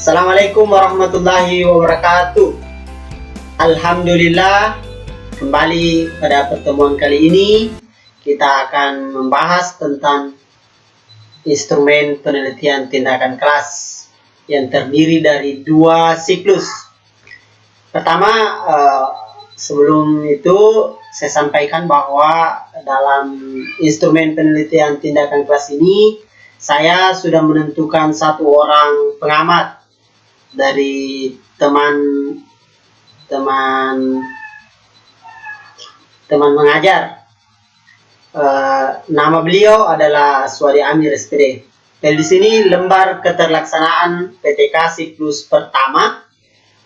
Assalamualaikum warahmatullahi wabarakatuh. Alhamdulillah, kembali pada pertemuan kali ini kita akan membahas tentang instrumen penelitian tindakan kelas yang terdiri dari dua siklus. Pertama, sebelum itu saya sampaikan bahwa dalam instrumen penelitian tindakan kelas ini saya sudah menentukan satu orang pengamat dari teman mengajar. Nama beliau adalah Aswadi Amir SPD. Dan di sini lembar keterlaksanaan PTK siklus pertama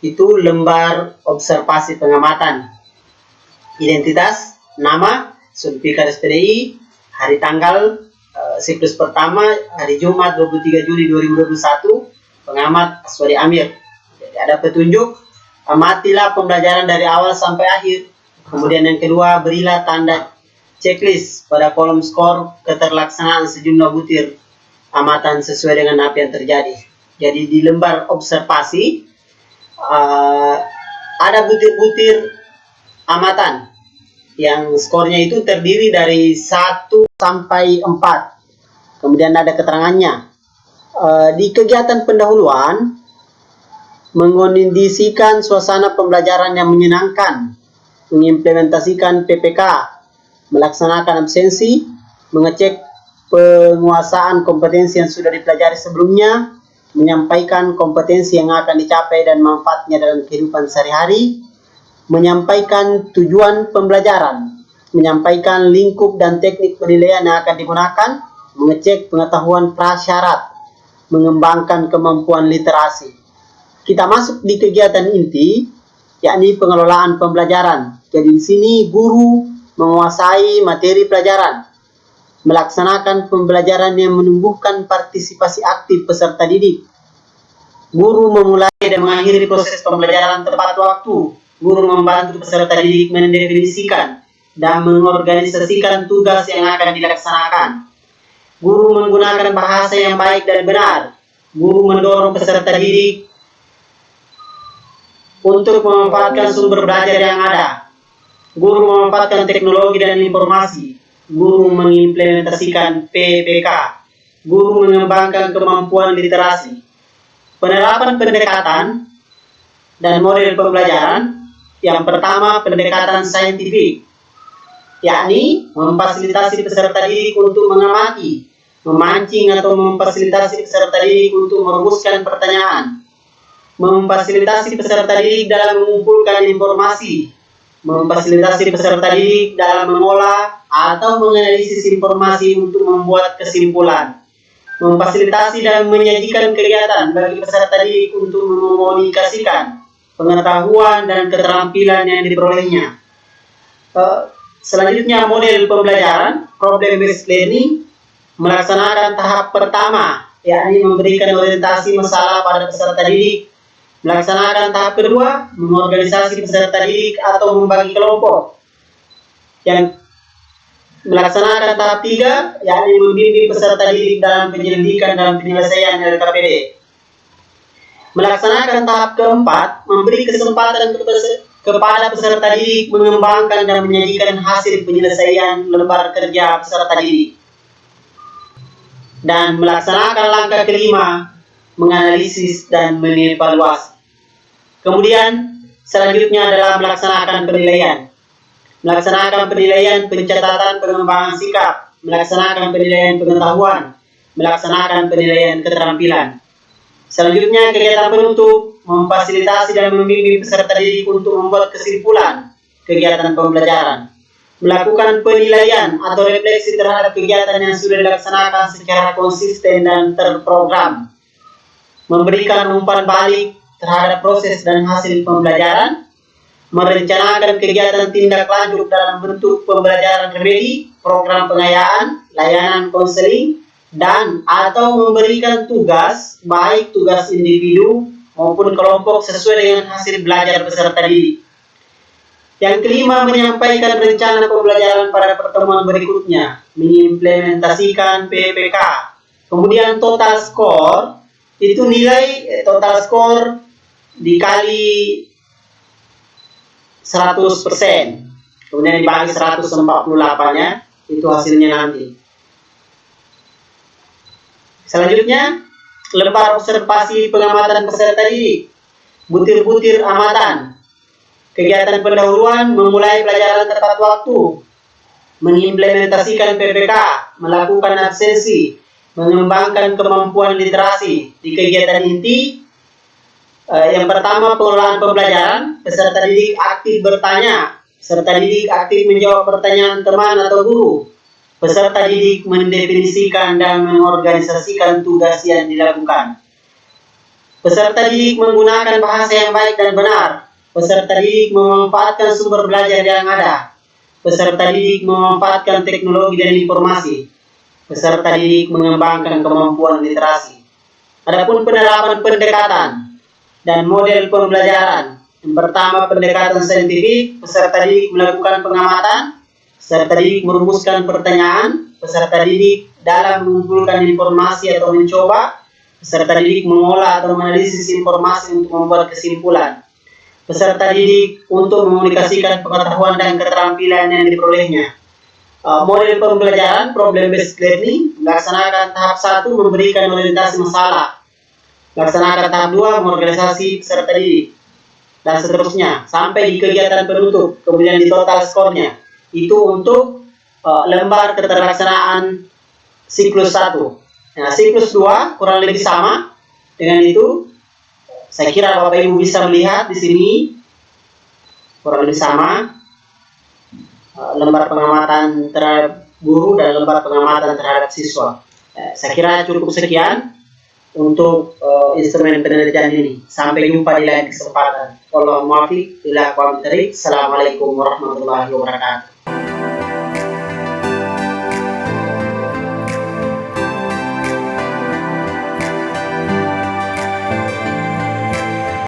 itu lembar observasi pengamatan. Identitas, nama, Sulfikar SPDI, hari tanggal siklus pertama hari Jumat 23 Juli 2021, pengamat Aswadi Amir. Jadi ada petunjuk, amatilah pembelajaran dari awal sampai akhir. Kemudian yang kedua, berilah tanda checklist pada kolom skor keterlaksanaan sejumlah butir amatan sesuai dengan apa yang terjadi. Jadi di lembar observasi ada butir-butir amatan yang skornya itu terdiri dari 1 sampai 4. Kemudian ada keterangannya. Di kegiatan pendahuluan, mengondisikan suasana pembelajaran yang menyenangkan, mengimplementasikan PPK, melaksanakan absensi, mengecek penguasaan kompetensi yang sudah dipelajari sebelumnya, menyampaikan kompetensi yang akan dicapai dan manfaatnya dalam kehidupan sehari-hari, menyampaikan tujuan pembelajaran, menyampaikan lingkup dan teknik penilaian yang akan digunakan, mengecek pengetahuan prasyarat, mengembangkan kemampuan literasi. Kita masuk di kegiatan inti, yakni pengelolaan pembelajaran. Jadi di sini guru menguasai materi pelajaran, melaksanakan pembelajaran yang menumbuhkan partisipasi aktif peserta didik. Guru memulai dan mengakhiri proses pembelajaran tepat waktu. Guru membantu peserta didik mendefinisikan dan mengorganisasikan tugas yang akan dilaksanakan. Guru menggunakan bahasa yang baik dan benar. Guru mendorong peserta didik untuk memanfaatkan sumber belajar yang ada. Guru memanfaatkan teknologi dan informasi. Guru mengimplementasikan PPK. Guru mengembangkan kemampuan literasi. Penerapan pendekatan dan model pembelajaran. Yang pertama, pendekatan saintifik, yakni memfasilitasi peserta didik untuk mengamati, memancing atau memfasilitasi peserta didik untuk merumuskan pertanyaan, memfasilitasi peserta didik dalam mengumpulkan informasi, memfasilitasi peserta didik dalam mengolah atau menganalisis informasi untuk membuat kesimpulan, memfasilitasi dan menyajikan kegiatan bagi peserta didik untuk mengkomunikasikan pengetahuan dan keterampilan yang diperolehnya. Selanjutnya, model pembelajaran, problem based learning, melaksanakan tahap pertama, yakni memberikan orientasi masalah pada peserta didik. Melaksanakan tahap kedua, mengorganisasi peserta didik atau membagi kelompok. Yang melaksanakan tahap 3, yakni membimbing peserta didik dalam penyelidikan dan penyelesaian LKPD. Melaksanakan tahap keempat, memberi kesempatan kepada peserta didik mengembangkan dan menyajikan hasil penyelesaian lembar kerja peserta didik. Dan melaksanakan langkah kelima, menganalisis dan mengevaluasi. Kemudian selanjutnya adalah melaksanakan penilaian. Melaksanakan penilaian pencatatan pengembangan sikap, melaksanakan penilaian pengetahuan, melaksanakan penilaian keterampilan. Selanjutnya kegiatan penutup, memfasilitasi dan membimbing peserta didik untuk membuat kesimpulan kegiatan pembelajaran. Melakukan penilaian atau refleksi terhadap kegiatan yang sudah dilaksanakan secara konsisten dan terprogram. Memberikan umpan balik terhadap proses dan hasil pembelajaran. Merencanakan kegiatan tindak lanjut dalam bentuk pembelajaran remedi, program pengayaan, layanan konseling, dan atau memberikan tugas, baik tugas individu maupun kelompok sesuai dengan hasil belajar peserta didik. Yang kelima, menyampaikan rencana pembelajaran pada pertemuan berikutnya, mengimplementasikan PPK. Kemudian total skor itu nilai total skor dikali 100%. Kemudian dibagi 148-nya, itu hasilnya nanti. Selanjutnya, lembar observasi pengamatan peserta didik. Butir-butir amatan. Kegiatan pendahuluan memulai pelajaran tepat waktu, mengimplementasikan PPK, melakukan absensi, mengembangkan kemampuan literasi. Di kegiatan inti, yang pertama pengelolaan pembelajaran, peserta didik aktif bertanya, peserta didik aktif menjawab pertanyaan teman atau guru. Peserta didik mendefinisikan dan mengorganisasikan tugas yang dilakukan. Peserta didik menggunakan bahasa yang baik dan benar. Peserta didik memanfaatkan sumber belajar yang ada. Peserta didik memanfaatkan teknologi dan informasi. Peserta didik mengembangkan kemampuan literasi. Adapun penerapan pendekatan dan model pembelajaran. Yang pertama, pendekatan saintifik. Peserta didik melakukan pengamatan. Peserta didik merumuskan pertanyaan. Peserta didik dalam mengumpulkan informasi atau mencoba. Peserta didik mengolah atau menganalisis informasi untuk membuat kesimpulan. Peserta didik untuk mengomunikasikan pengetahuan dan keterampilan yang diperolehnya. Model pembelajaran, problem based learning, melaksanakan tahap 1 memberikan orientasi masalah. Melaksanakan tahap 2 mengorganisasi peserta didik. Dan seterusnya, sampai di kegiatan penutup, kemudian di total skornya. Itu untuk lembar keterlaksanaan siklus 1. Nah, siklus 2 kurang lebih sama dengan itu. Saya kira Bapak Ibu bisa melihat di sini kurang lebih sama lembar pengamatan terhadap guru dan lembar pengamatan terhadap siswa. Saya kira cukup sekian untuk instrumen penelitian ini. Sampai jumpa di lain kesempatan. Assalamualaikum warahmatullahi wabarakatuh.